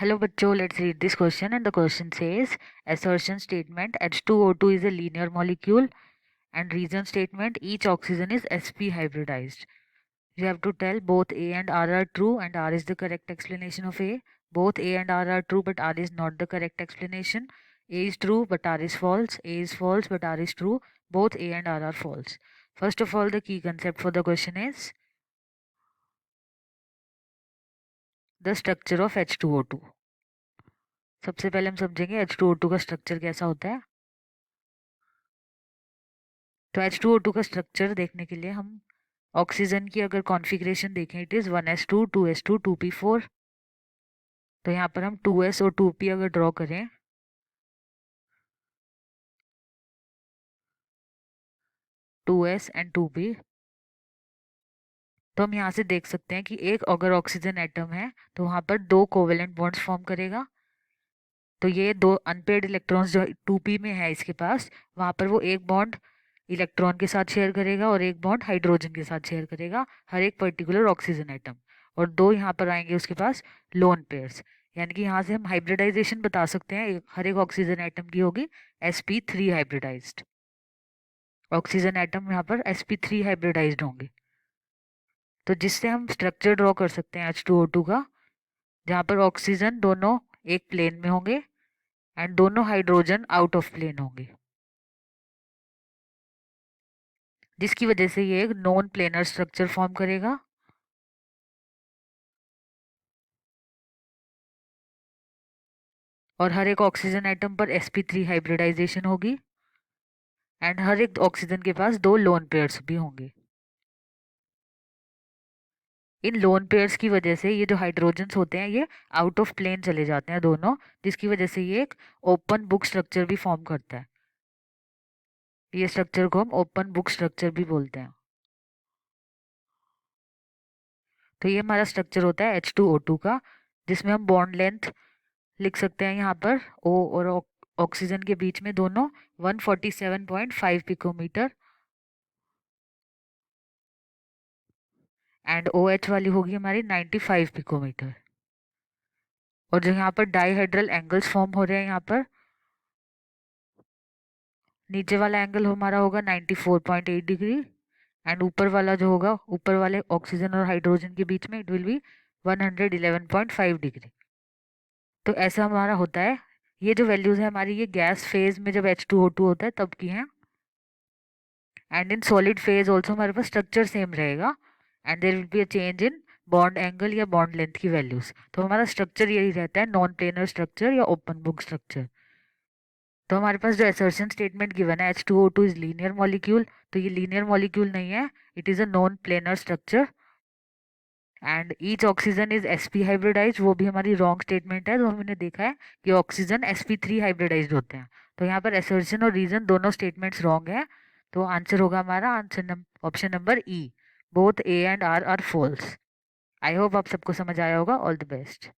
Hello bachcho, let's read this question, and the question says assertion statement H2O2 is a linear molecule, and reason statement each oxygen is sp hybridized. You have to tell both A and R are true and R is the correct explanation of A. Both A and R are true but R is not the correct explanation. A is true but R is false. A is false but R is true. Both A and R are false. First of all, the key concept for the question is the structure of H2O2. सबसे पहले हम समझेंगे H2O2 का structure कैसा होता है. तो H2O2 का स्ट्रक्चर देखने के लिए हम ऑक्सीजन की अगर कॉन्फ़िगरेशन देखें, it is 1s2 2s2 2p4. तो यहाँ पर हम 2s और 2p अगर ड्रॉ करें, 2s एंड 2p, तो हम यहाँ से देख सकते हैं कि एक अगर ऑक्सीजन एटम है तो वहाँ पर दो कोवेलेंट बॉन्ड्स फॉर्म करेगा. तो ये दो अनपेयर्ड इलेक्ट्रॉन्स जो 2p में है इसके पास, वहाँ पर वो एक बॉन्ड इलेक्ट्रॉन के साथ शेयर करेगा और एक बॉन्ड हाइड्रोजन के साथ शेयर करेगा, हर एक पर्टिकुलर ऑक्सीजन एटम. और दो यहाँ पर आएंगे उसके पास लोन पेयर्स. यानी कि यहाँ से हम हाइब्रिडाइजेशन बता सकते हैं हर एक ऑक्सीजन एटम की होगी sp3 हाइब्रिडाइज्ड. ऑक्सीजन एटम यहाँ पर sp3 हाइब्रिडाइज्ड होंगे. तो जिससे हम स्ट्रक्चर ड्रॉ कर सकते हैं H2O2 का, जहाँ पर ऑक्सीजन दोनों एक प्लेन में होंगे एंड दोनों हाइड्रोजन आउट ऑफ प्लेन होंगे, जिसकी वजह से ये एक नॉन प्लेनर स्ट्रक्चर फॉर्म करेगा. और हर एक ऑक्सीजन एटम पर sp3 हाइब्रिडाइजेशन होगी एंड हर एक ऑक्सीजन के पास दो लोन पेयर्स भी होंगे. इन लोन पेयर्स की वजह से ये जो हाइड्रोजन्स होते हैं ये आउट ऑफ प्लेन चले जाते हैं दोनों, जिसकी वजह से ये एक ओपन बुक स्ट्रक्चर भी फॉर्म करता है. ये स्ट्रक्चर को हम ओपन बुक स्ट्रक्चर भी बोलते हैं. तो ये हमारा स्ट्रक्चर होता है H2O2 का, जिसमें हम बॉन्ड लेंथ लिख सकते हैं यहाँ पर O और ऑक्सीजन के बीच में दोनों 147.5 पिकोमीटर एंड OH वाली होगी हमारी 95 पिकोमीटर. और जो यहाँ पर डाईहाइड्रल एंगल्स फॉर्म हो रहे हैं, यहाँ पर नीचे वाला एंगल हमारा होगा 94.8 डिग्री एंड ऊपर वाला जो होगा ऊपर वाले ऑक्सीजन और हाइड्रोजन के बीच में इट विल बी 111.5 डिग्री. तो ऐसा हमारा होता है. ये जो वैल्यूज है हमारी ये गैस फेज में जब H2O2 होता है तब की हैं. And in solid phase also हमारे पास स्ट्रक्चर सेम रहेगा and there will be a change in bond angle या बॉन्ड लेंथ की वैल्यूज. तो हमारा स्ट्रक्चर यही रहता है, नॉन प्लेनर स्ट्रक्चर या ओपन बुक स्ट्रक्चर. तो हमारे पास जो असर्शन स्टेटमेंट गिवन है H2O2 इज लीनियर मॉलिक्यूल, तो ये लीनियर मॉलिक्यूल नहीं है, it is a non planar structure and each oxygen is sp hybridised. वो भी हमारी रॉन्ग स्टेटमेंट है. तो हमने देखा है कि ऑक्सीजन sp3 हाइब्रिडाइज्ड होते हैं. तो यहाँ पर असर्शन और रीजन दोनों स्टेटमेंट्स रॉन्ग है. तो आंसर होगा हमारा answer option number E, both A and R are false. I hope आप सबको समझ आया होगा. All the best.